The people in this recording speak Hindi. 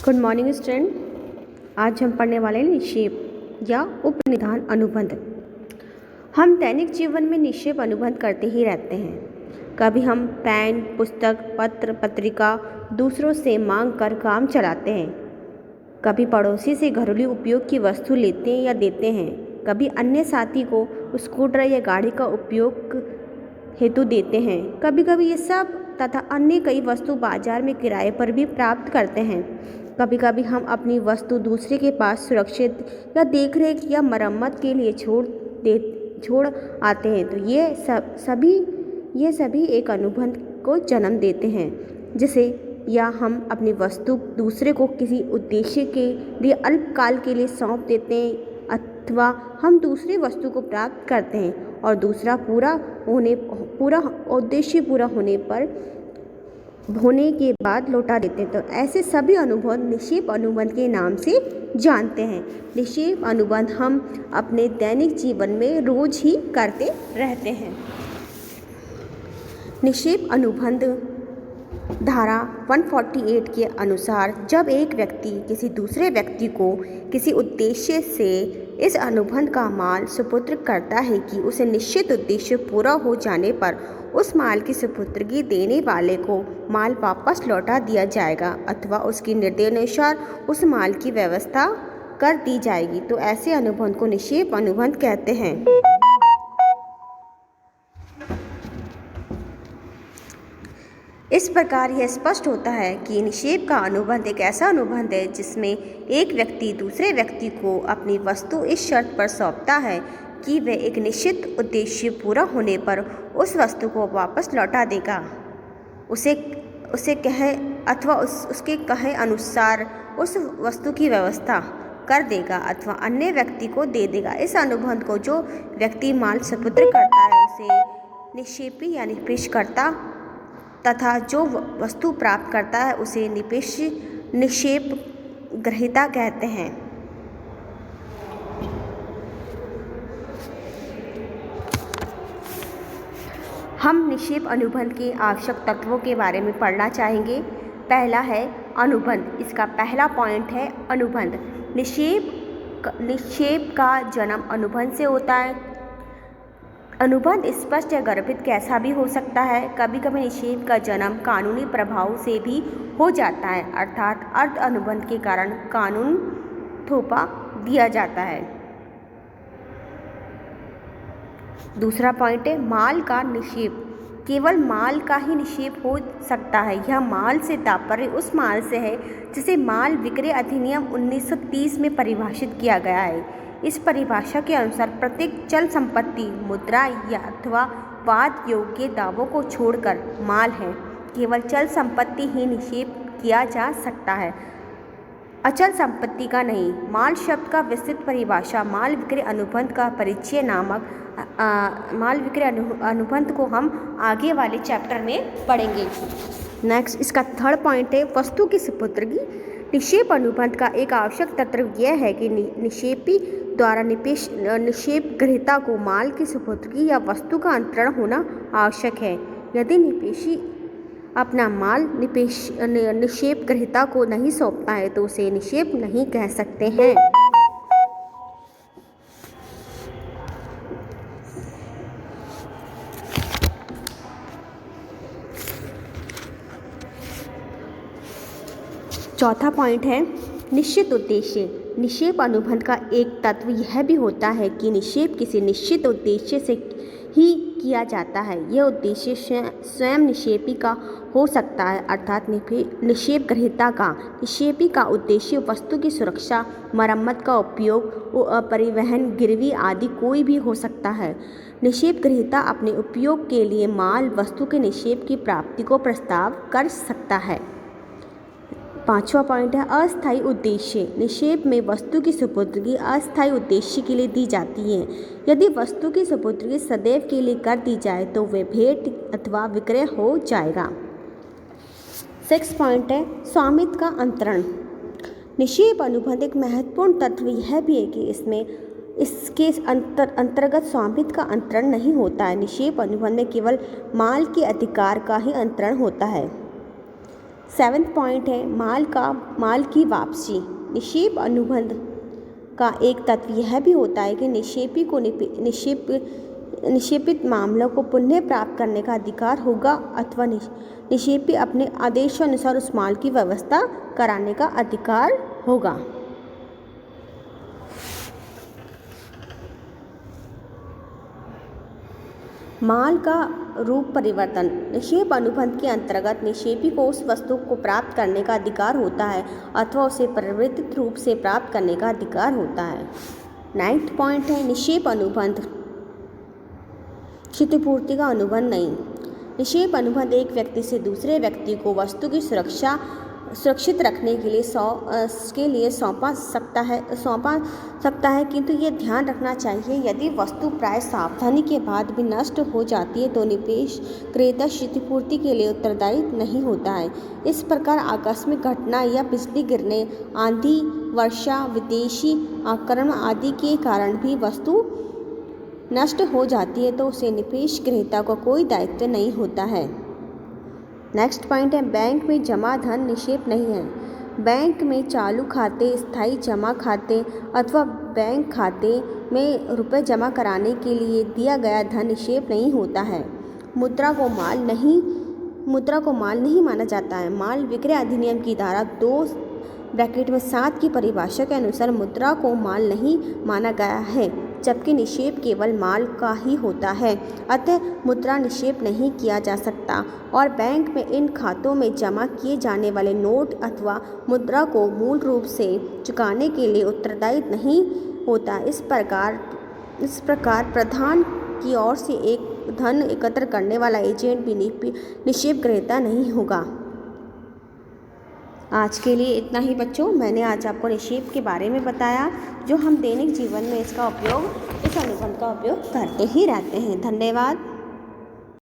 Good morning student. आज हम पढ़ने वाले हैं निक्षेप या उपनिधान अनुबंध। हम दैनिक जीवन में निक्षेप अनुबंध करते ही रहते हैं। कभी हम पेन, पुस्तक, पत्र, पत्रिका दूसरों से मांग कर काम चलाते हैं। कभी पड़ोसी से घरेलू उपयोग की वस्तु लेते हैं या देते हैं। कभी अन्य साथी को स्कूटर या गाड़ी का उपयोग हेतु देते हैं। कभी कभी ये सब तथा अन्य कई वस्तु बाजार में किराए पर भी प्राप्त करते हैं। कभी कभी हम अपनी वस्तु दूसरे के पास सुरक्षित या देखरेख या मरम्मत के लिए छोड़ आते हैं। तो ये सभी एक अनुबंध को जन्म देते हैं, जिसे या हम अपनी वस्तु दूसरे को किसी उद्देश्य के लिए अल्पकाल के लिए सौंप देते हैं, अथवा हम दूसरी वस्तु को प्राप्त करते हैं और दूसरा उद्देश्य पूरा होने के बाद लौटा देते हैं। तो ऐसे सभी अनुबंध निक्षेप अनुबंध के नाम से जानते हैं। निक्षेप अनुबंध हम अपने दैनिक जीवन में रोज ही करते रहते हैं। निक्षेप अनुबंध धारा 148 के अनुसार जब एक व्यक्ति किसी दूसरे व्यक्ति को किसी उद्देश्य से इस अनुबंध का माल सुपुर्द करता है कि उसे निश्चित उद्देश्य पूरा हो जाने पर उस माल की सुपुर्दगी देने वाले को माल वापस लौटा दिया जाएगा अथवा उसकी निर्देशानुसार उस माल की व्यवस्था कर दी जाएगी। तो ऐसे अनुबंध को निक्षेप अनुबंध कहते हैं। इस प्रकार यह स्पष्ट होता है कि निक्षेप का अनुबंध एक ऐसा अनुबंध है जिसमें एक व्यक्ति दूसरे व्यक्ति को अपनी वस्तु इस शर्त पर सौंपता है कि वह एक निश्चित उद्देश्य पूरा होने पर उस वस्तु को वापस लौटा देगा, उसे कहे अथवा उसके कहे अनुसार उस वस्तु की व्यवस्था कर देगा अथवा अन्य व्यक्ति को दे देगा। इस अनुबंध को जो व्यक्ति माल सुपुर्द करता है उसे निक्षेपी या निवेशकर्ता तथा जो वस्तु प्राप्त करता है उसे निक्षेप ग्रहीता कहते हैं। हम निक्षेप अनुबंध के आवश्यक तत्वों के बारे में पढ़ना चाहेंगे। पहला है अनुबंध। इसका पहला पॉइंट है अनुबंध। निक्षेप का जन्म अनुबंध से होता है। अनुबंध स्पष्ट या गर्भित कैसा भी हो सकता है। कभी कभी निक्षेप का जन्म कानूनी प्रभाव से भी हो जाता है, अर्थात अर्ध अनुबंध के कारण कानून थोपा दिया जाता है। दूसरा पॉइंट है माल का निक्षेप। केवल माल का ही निक्षेप हो सकता है। यह माल से तात्पर्य उस माल से है जिसे माल विक्रय अधिनियम 1930 में परिभाषित किया गया है। इस परिभाषा के अनुसार प्रत्येक चल संपत्ति, मुद्रा या अथवा वाद योग्य दावों को छोड़कर माल है। केवल चल संपत्ति ही निक्षेप किया जा सकता है, अचल संपत्ति का नहीं। माल शब्द का विस्तृत परिभाषा माल विक्रय अनुबंध का परिचय नामक माल विक्रय अनुबंध को हम आगे वाले चैप्टर में पढ़ेंगे। नेक्स्ट, इसका थर्ड पॉइंट है वस्तु की सुपुर्दगी। निक्षेप अनुबंध का एक आवश्यक तत्व यह है कि निक्षेपी द्वारा निक्षेप ग्रहीता को माल की सुपुर्दगी या वस्तु का अंतरण होना आवश्यक है। यदि निवेशी अपना माल निक्षेप ग्रहीता को नहीं सौंपता है तो उसे निक्षेप नहीं कह सकते हैं। चौथा पॉइंट है निश्चित उद्देश्य। निक्षेप अनुबंध का एक तत्व यह भी होता है कि निक्षेप किसी निश्चित उद्देश्य से ही किया जाता है। यह उद्देश्य स्वयं निक्षेपी का हो सकता है, अर्थात निक्षेप ग्रहीता का। निक्षेपी का उद्देश्य वस्तु की सुरक्षा, मरम्मत का उपयोग, परिवहन, गिरवी आदि कोई भी हो सकता है। निक्षेप ग्रहीता अपने उपयोग के लिए माल वस्तु के निक्षेप की प्राप्ति को प्रस्ताव कर सकता है। पांचवा पॉइंट है अस्थायी उद्देश्य। निक्षेप में वस्तु की सुपुर्दगी अस्थायी उद्देश्य के लिए दी जाती है। यदि वस्तु की सुपुर्दगी सदैव के लिए कर दी जाए तो वह भेंट अथवा विक्रय हो जाएगा। सिक्स पॉइंट है स्वामित्व का अंतरण। निक्षेप अनुबंध एक महत्वपूर्ण तत्व यह भी है कि इसके अंतर्गत स्वामित्व का अंतरण नहीं होता है। निक्षेप अनुबंध में केवल माल के अधिकार का ही अंतरण होता है। 7वां पॉइंट है माल की वापसी। निक्षेप अनुबंध का एक तत्व यह भी होता है कि निक्षेपी को निक्षेपित मामलों को पुनः प्राप्त करने का अधिकार होगा अथवा निक्षेपी अपने आदेशानुसार उस माल की व्यवस्था कराने का अधिकार होगा। माल का रूप परिवर्तन। निक्षेप अनुबंध के अंतर्गत निक्षेपी को उस वस्तु को प्राप्त करने का अधिकार होता है अथवा उसे परिवर्तित रूप से प्राप्त करने का अधिकार होता है। 9वां पॉइंट है निक्षेप अनुबंध क्षतिपूर्ति का अनुबंध नहीं। निक्षेप अनुबंध एक व्यक्ति से दूसरे व्यक्ति को वस्तु की सुरक्षित रखने के लिए सौंपा सकता है, किंतु ये ध्यान रखना चाहिए यदि वस्तु प्राय सावधानी के बाद भी नष्ट हो जाती है तो निवेश क्रेता क्षतिपूर्ति के लिए उत्तरदायी नहीं होता है। इस प्रकार आकस्मिक घटना या बिजली गिरने, आंधी, वर्षा, विदेशी आक्रमण आदि के कारण भी वस्तु नष्ट हो जाती है तो उसे निवेश क्रेता को कोई दायित्व नहीं होता है। नेक्स्ट पॉइंट है बैंक में जमा धन निक्षेप नहीं है। बैंक में चालू खाते, स्थायी जमा खाते अथवा बैंक खाते में रुपए जमा कराने के लिए दिया गया धन निक्षेप नहीं होता है। मुद्रा को माल नहीं माना जाता है। माल विक्रय अधिनियम की धारा 2(7) की परिभाषा के अनुसार मुद्रा को माल नहीं माना गया है, जबकि निक्षेप केवल माल का ही होता है। अतः मुद्रा निक्षेप नहीं किया जा सकता और बैंक में इन खातों में जमा किए जाने वाले नोट अथवा मुद्रा को मूल रूप से चुकाने के लिए उत्तरदायी नहीं होता। इस प्रकार प्रधान की ओर से एक धन एकत्र करने वाला एजेंट भी निक्षेप ग्रहीता नहीं होगा। आज के लिए इतना ही बच्चों। मैंने आज आपको निक्षेप के बारे में बताया, जो हम दैनिक जीवन में इस अनुबंध का उपयोग करते ही रहते हैं। धन्यवाद।